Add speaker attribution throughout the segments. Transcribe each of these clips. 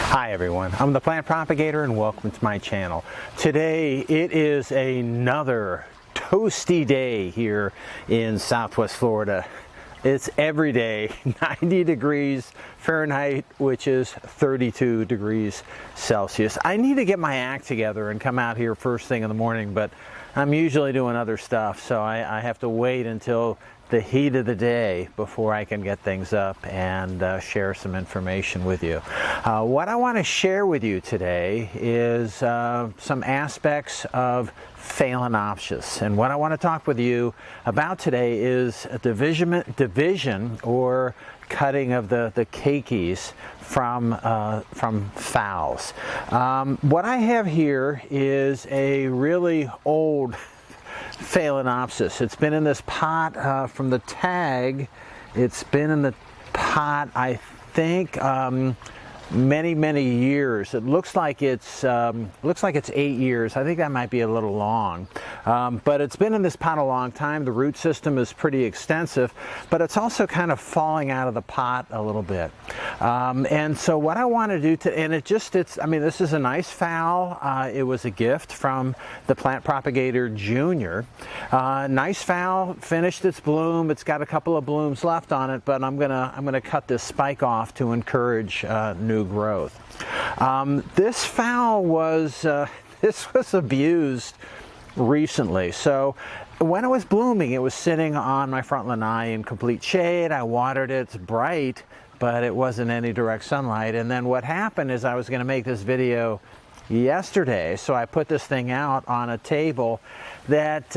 Speaker 1: Hi everyone, I'm the plant propagator and welcome to my channel. Today it is another toasty day here in Southwest Florida. It's every day 90 degrees Fahrenheit, which is 32 degrees Celsius. I need to get my act together and come out here first thing in the morning, but I'm usually doing other stuff, so I have to wait until the heat of the day before I can get things up and share some information with you. What I want to share with you today is some aspects of Phalaenopsis, and what I want to talk with you about today is a division or cutting of the keikis from phals. What I have here is a really old Phalaenopsis. It's been in this pot from the tag. It's been in the pot, I think, many years. It looks like it's 8 years. I think that might be a little long, but it's been in this pot a long time. The root system is pretty extensive, but it's also kind of falling out of the pot a little bit. And so what I want to do I mean, this is a nice phal. It was a gift from the Plant Propagator Junior. Nice phal, finished its bloom. It's got a couple of blooms left on it, but I'm gonna cut this spike off to encourage new growth. This phal was abused recently. So when it was blooming, it was sitting on my front lanai in complete shade. I watered it. It's bright, but it wasn't any direct sunlight. And then what happened is I was going to make this video yesterday, so I put this thing out on a table that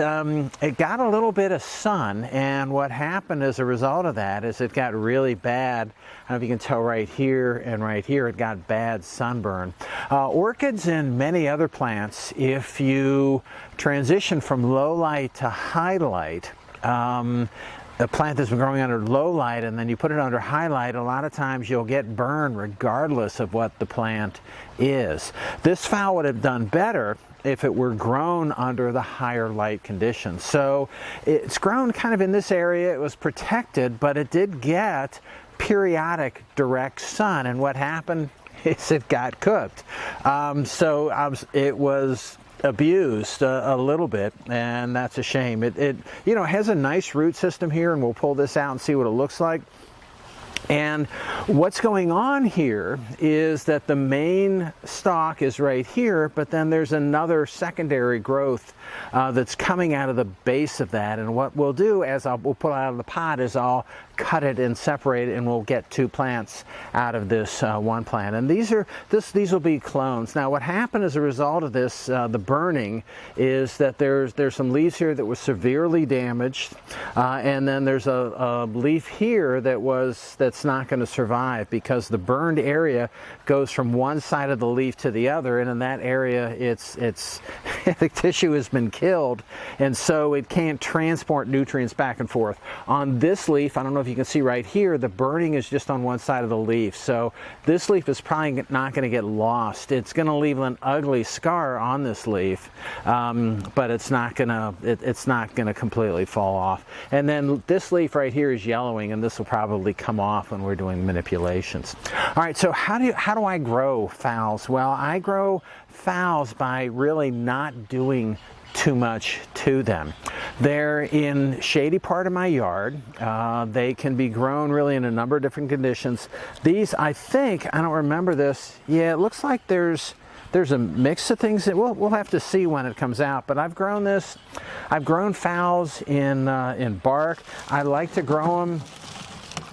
Speaker 1: it got a little bit of sun, and what happened as a result of that is it got really bad. I don't know if you can tell right here and right here, it got bad sunburn. Orchids and many other plants, if you transition from low light to high light, a plant that's been growing under low light and then you put it under high light, a lot of times you'll get burned regardless of what the plant is. This phal would have done better if it were grown under the higher light conditions. So it's grown kind of in this area. It was protected, but it did get periodic direct sun, and what happened is it got cooked. It was abused a little bit, and that's a shame. It has a nice root system here, and we'll pull this out and see what it looks like. And what's going on here is that the main stalk is right here, but then there's another secondary growth that's coming out of the base of that. And what we'll do, we'll pull it out of the pot, is I'll cut it and separate it, and we'll get two plants out of this one plant. And these will be clones. Now, what happened as a result of this, the burning, is that there's some leaves here that were severely damaged, and then there's a leaf here that's not going to survive because the burned area goes from one side of the leaf to the other, and in that area the tissue has been killed, and so it can't transport nutrients back and forth. On this leaf, I don't know if you can see right here, the burning is just on one side of the leaf, so this leaf is probably not going to get lost. It's going to leave an ugly scar on this leaf, but it's not going to completely fall off. And then this leaf right here is yellowing, and this will probably come off when we're doing manipulations. All right, so how do I grow phals? Well, I grow phals by really not doing too much to them. They're in shady part of my yard. They can be grown really in a number of different conditions. These, I don't remember this. Yeah, it looks like there's a mix of things that we'll have to see when it comes out, but I've grown this. I've grown phals in bark. I like to grow them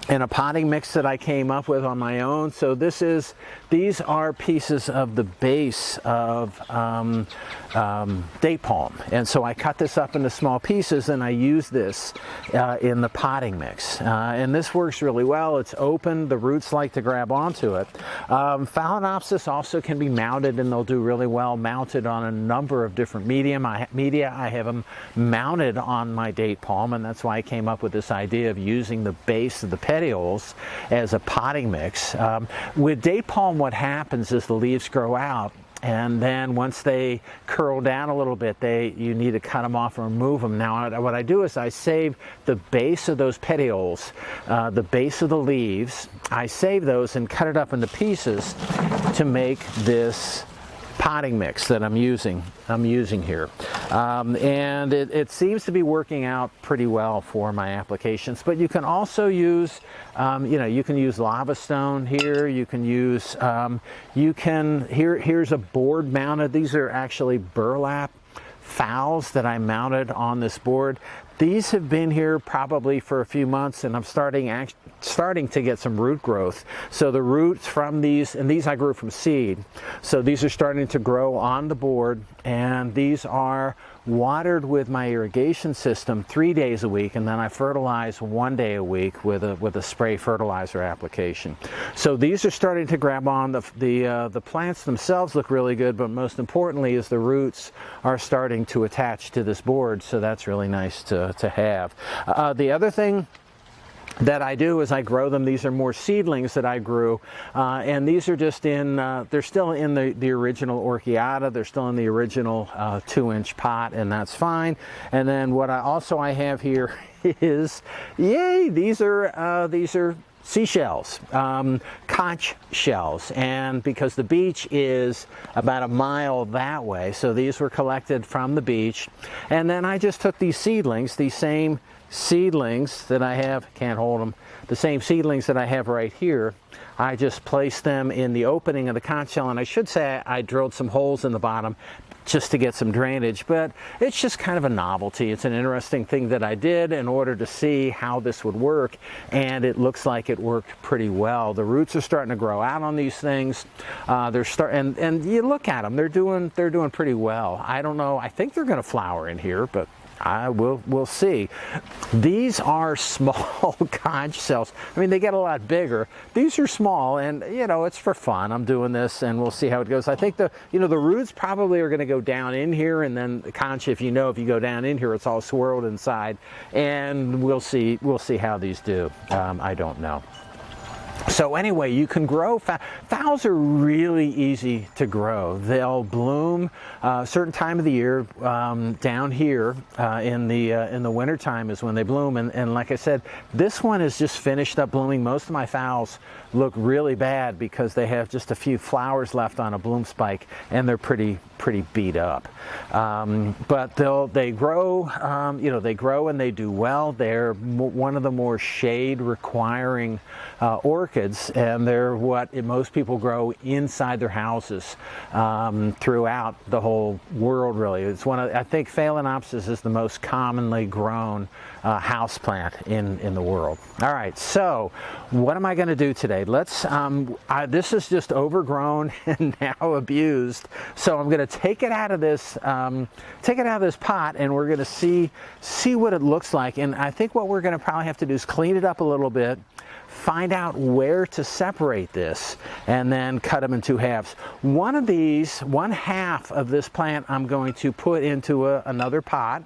Speaker 1: in a potting mix that I came up with on my own. So these are pieces of the base of date palm, and so I cut this up into small pieces and I use this in the potting mix, and this works really well. It's open, the roots like to grab onto it. Phalaenopsis also can be mounted, and they'll do really well mounted on a number of different media. I have them mounted on my date palm, and that's why I came up with this idea of using the base of the petioles as a potting mix. With date palm, what happens is the leaves grow out, and then once they curl down a little bit, you need to cut them off or remove them. Now what I do is I save the base of those petioles, the base of the leaves. I save those and cut it up into pieces to make this potting mix that I'm using here, and it seems to be working out pretty well for my applications. But you can also use you can use lava stone here. You can use here's a board mounted. These are actually burlap Phals that I mounted on this board. These have been here probably for a few months, and I'm starting to get some root growth. So the roots from these, and these I grew from seed, so these are starting to grow on the board, and these are watered with my irrigation system 3 days a week, and then I fertilize 1 day a week with a spray fertilizer application. So these are starting to grab on. The plants themselves look really good, but most importantly is the roots are starting to attach to this board, so that's really nice to have. The other thing that I do is I grow them. These are more seedlings that I grew, and these are just in, they're still in the original orchiata. They're still in the original 2-inch pot, and that's fine. And then what I have here is, yay, these are seashells, conch shells, and because the beach is about a mile that way, so these were collected from the beach. And then I just took these seedlings, these same seedlings that I have, can't hold them, the same seedlings that I have right here, I just placed them in the opening of the conch shell, and I should say I drilled some holes in the bottom just to get some drainage, but it's just kind of a novelty. It's an interesting thing that I did in order to see how this would work, and it looks like it worked pretty well. The roots are starting to grow out on these things. And you look at them, they're doing pretty well. I don't know, I think they're going to flower in here, but we'll see. These are small conch shells. I mean, they get a lot bigger. These are small, and it's for fun. I'm doing this, and we'll see how it goes. I think the roots probably are going to go down in here, and then the conch, if you go down in here, it's all swirled inside, and we'll see how these do. I don't know. So anyway, you can grow phals are really easy to grow. They'll bloom a certain time of the year. Down here in the winter time is when they bloom, and like I said, this one is just finished up blooming. Most of my phals look really bad because they have just a few flowers left on a bloom spike, and they're pretty beat up. But they grow. They grow and they do well. They're one of the more shade requiring orchids, and they're what most people grow inside their houses throughout the whole world, really. It's I think Phalaenopsis is the most commonly grown house plant in the world. All right, so what am I going to do today? This is just overgrown and now abused, so I'm going to take it out of this pot, and we're going to see what it looks like. And I think what we're going to probably have to do is clean it up a little bit, find out where to separate this, and then cut them in 2 halves. One half of this plant I'm going to put into another pot,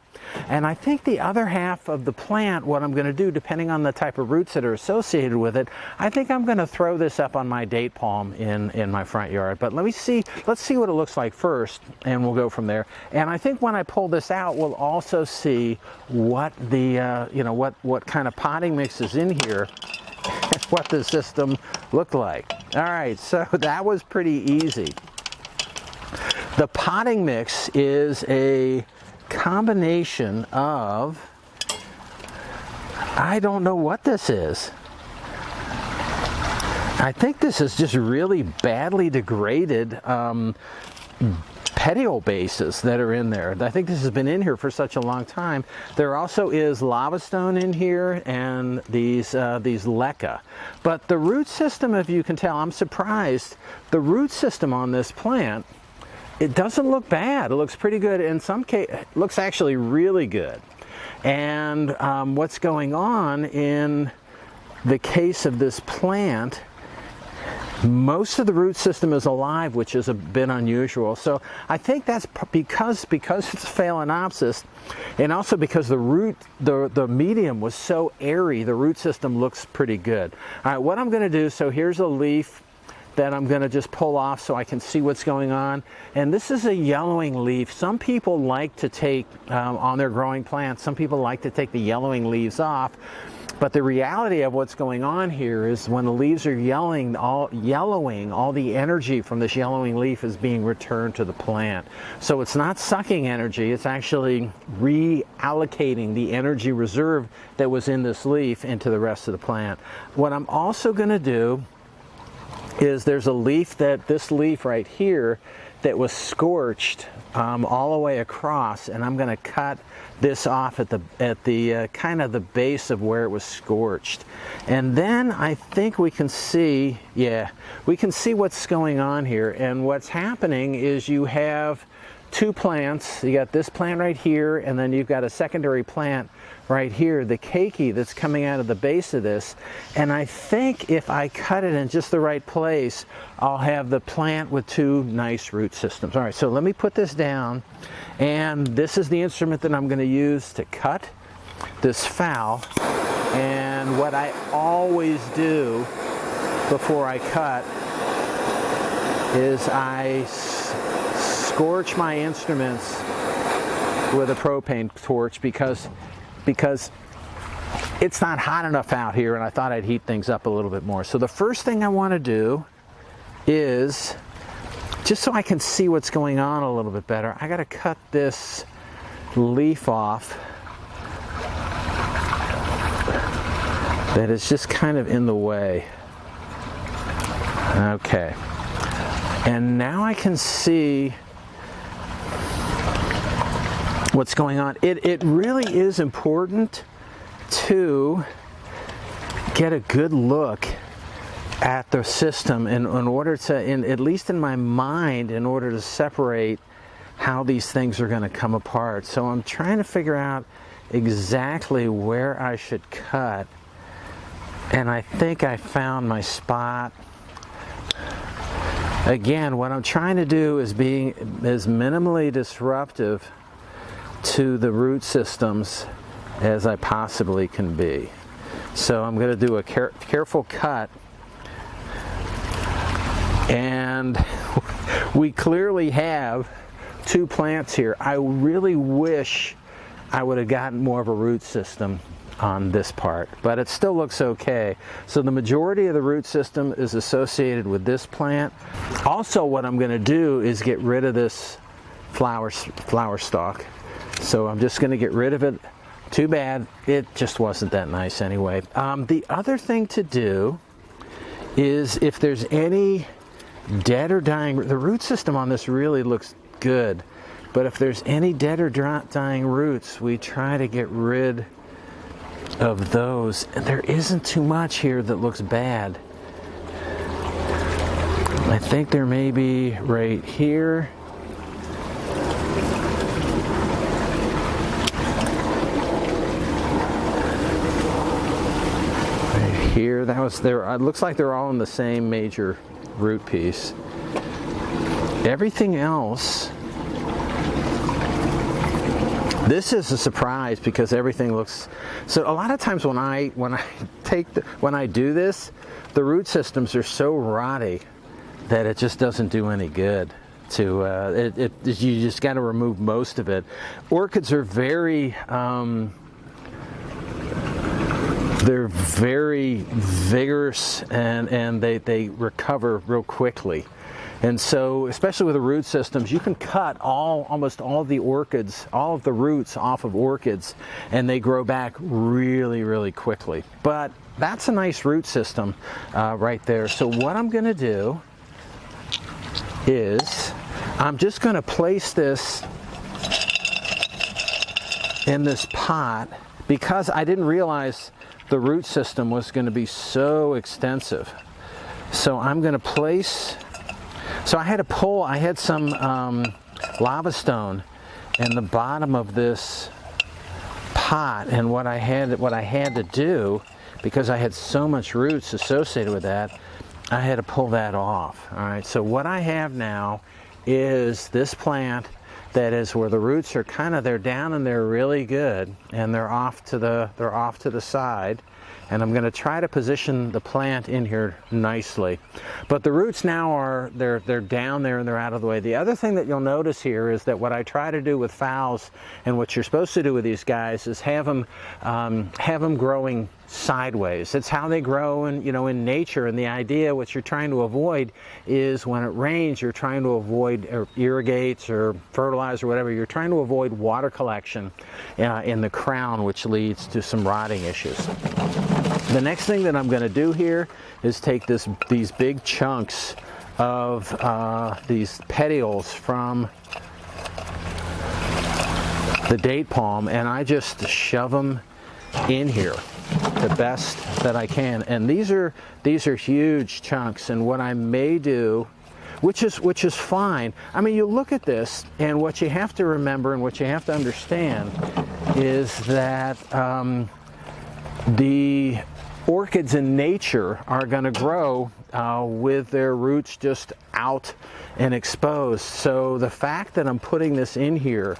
Speaker 1: and I think the other half of the plant, what I'm going to do, depending on the type of roots that are associated with it, I think I'm going to throw this up on my date palm in my front yard. But let's see what it looks like first, and we'll go from there. And I think when I pull this out, we'll also see what what kind of potting mix is in here, what the system looked like. All right, so that was pretty easy. The potting mix is a combination of, I don't know what this is. I think this is just really badly degraded petiole bases that are in there. I think this has been in here for such a long time. There also is lava stone in here, and these leca. But the root system, if you can tell, I'm surprised. The root system on this plant, it doesn't look bad. It looks pretty good. In some cases, it looks actually really good. And what's going on in the case of this plant, most of the root system is alive, which is a bit unusual. So I think that's because it's Phalaenopsis, and also because the medium was so airy, the root system looks pretty good. All right, what I'm going to do, so here's a leaf that I'm going to just pull off so I can see what's going on. And this is a yellowing leaf. Some people like to take, on their growing plants, some people like to take the yellowing leaves off. But the reality of what's going on here is when the leaves are yellowing, all the energy from this yellowing leaf is being returned to the plant. So it's not sucking energy, it's actually reallocating the energy reserve that was in this leaf into the rest of the plant. What I'm also going to do is there's a leaf, this leaf right here, that was scorched all the way across, and I'm going to cut this off at the kind of the base of where it was scorched. And then I think we can see, yeah, we can see what's going on here. And what's happening is you have two plants. You got this plant right here, and then you've got a secondary plant right here, the keiki that's coming out of the base of this. And I think if I cut it in just the right place, I'll have the plant with two nice root systems. All right, so let me put this down, and this is the instrument that I'm going to use to cut this phal. And what I always do before I cut is I scorch my instruments with a propane torch because it's not hot enough out here, and I thought I'd heat things up a little bit more. So the first thing I want to do is, just so I can see what's going on a little bit better, I got to cut this leaf off that is just kind of in the way. Okay. And now I can see what's going on. It really is important to get a good look at the system in order to, at least in my mind, in order to separate how these things are going to come apart. So I'm trying to figure out exactly where I should cut, and I think I found my spot. Again, what I'm trying to do is being as minimally disruptive to the root systems as I possibly can be. So I'm going to do a careful cut, and we clearly have two plants here. I really wish I would have gotten more of a root system on this part, but it still looks okay. So the majority of the root system is associated with this plant. Also, what I'm going to do is get rid of this flower stalk. So I'm just going to get rid of it. Too bad, it just wasn't that nice anyway. The other thing to do is, if there's any dead or dying, the root system on this really looks good, but if there's any dead or dying roots, we try to get rid of those. And there isn't too much here that looks bad. I think there may be right here. Right here, that was there. It looks like they're all in the same major root piece. Everything else, this is a surprise because everything looks, so a lot of times when I do this, the root systems are so rotty that it just doesn't do any good to you just got to remove most of it. Orchids are very they're very vigorous, and they recover real quickly. And so, especially with the root systems, you can cut almost all of the orchids, all of the roots off of orchids, and they grow back really, really quickly. But that's a nice root system right there. So what I'm going to do is I'm just going to place this in this pot, because I didn't realize the root system was going to be so extensive. So I'm going to place, so I had some lava stone in the bottom of this pot, and what I had to do, because I had so much roots associated with that, I had to pull that off. All right, so what I have now is this plant that is where the roots are they're down and they're really good, and they're off to the side, and I'm going to try to position the plant in here nicely. But the roots now are, they're down there and they're out of the way. The other thing that you'll notice here is that what I try to do with phals, and what you're supposed to do with these guys, is have them growing sideways. It's how they grow in, you know, in nature. And the idea, what you're trying to avoid is when it rains, you're trying to avoid, or irrigates or fertilize or whatever, you're trying to avoid water collection in the crown, which leads to some rotting issues. The next thing that I'm going to do here is take these big chunks of these petioles from the date palm, and I just shove them in here the best that I can. And these are huge chunks, and what I may do, which is fine. I mean, you look at this, and what you have to remember and what you have to understand is that the orchids in nature are going to grow with their roots just out and exposed. So the fact that I'm putting this in here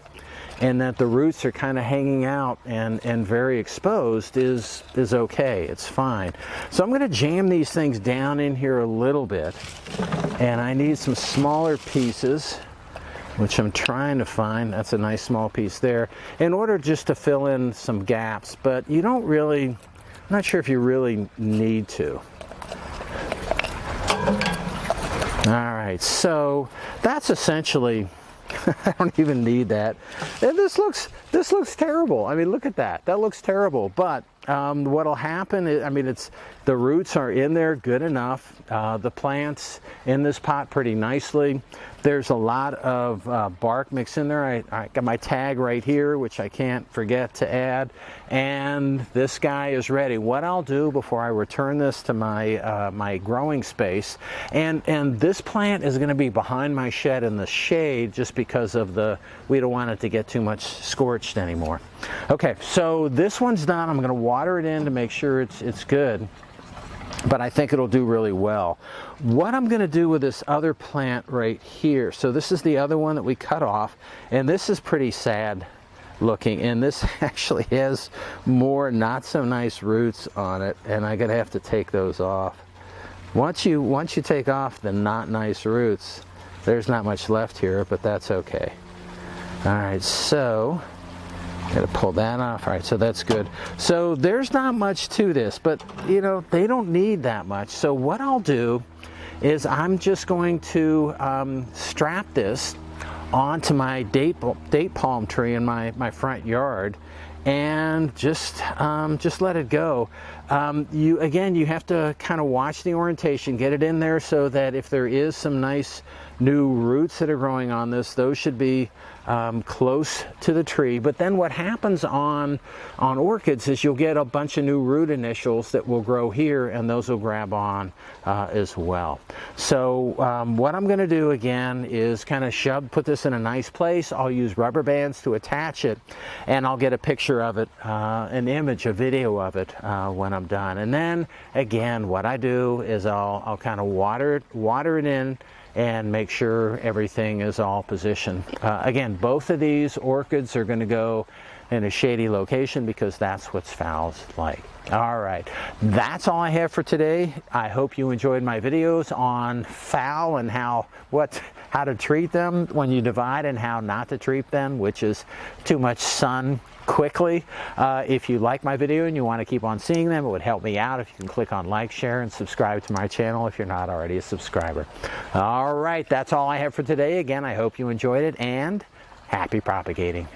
Speaker 1: and that the roots are kind of hanging out and very exposed is okay. It's fine. So I'm going to jam these things down in here a little bit, and I need some smaller pieces, which I'm trying to find. That's a nice small piece there, in order just to fill in some gaps. But you don't really, I'm not sure if you really need to. All right, so that's essentially, I don't even need that. And this looks terrible. I mean, look at that. That looks terrible. But what'll happen is, I mean, the roots are in there good enough. The plant's in this pot pretty nicely. There's a lot of bark mixed in there. I got my tag right here, which I can't forget to add. And this guy is ready. What I'll do before I return this to my my growing space, and this plant is going to be behind my shed in the shade, just because of we don't want it to get too much scorched anymore. Okay, so this one's done. I'm going to water it in to make sure it's good, but I think it'll do really well. What I'm going to do with this other plant right here, so this is the other one that we cut off, and this is pretty sad looking, and this actually has more not so nice roots on it, and I'm going to have to take those off. Once you take off the not nice roots, there's not much left here, but that's okay. All right, so gotta pull that off. All right, so that's good. So there's not much to this, but you know, they don't need that much. So what I'll do is I'm just going to strap this onto my date palm tree in my front yard, and just let it go. You have to kind of watch the orientation, get it in there so that if there is some nice new roots that are growing on this, those should be close to the tree. But then what happens on orchids is you'll get a bunch of new root initials that will grow here, and those will grab on as well. So what I'm going to do again is kind of put this in a nice place. I'll use rubber bands to attach it, and I'll get a picture of it, an image, a video of it when I'm done. And then again, what I do is I'll kind of water it in and make sure everything is all positioned. Again, both of these orchids are going to go in a shady location because that's what phals like. All right, that's all I have for today. I hope you enjoyed my videos on phal and how to treat them when you divide, and how not to treat them, which is too much sun quickly. If you like my video and you want to keep on seeing them, it would help me out if you can click on like, share, and subscribe to my channel if you're not already a subscriber. All right, that's all I have for today. Again, I hope you enjoyed it, and happy propagating.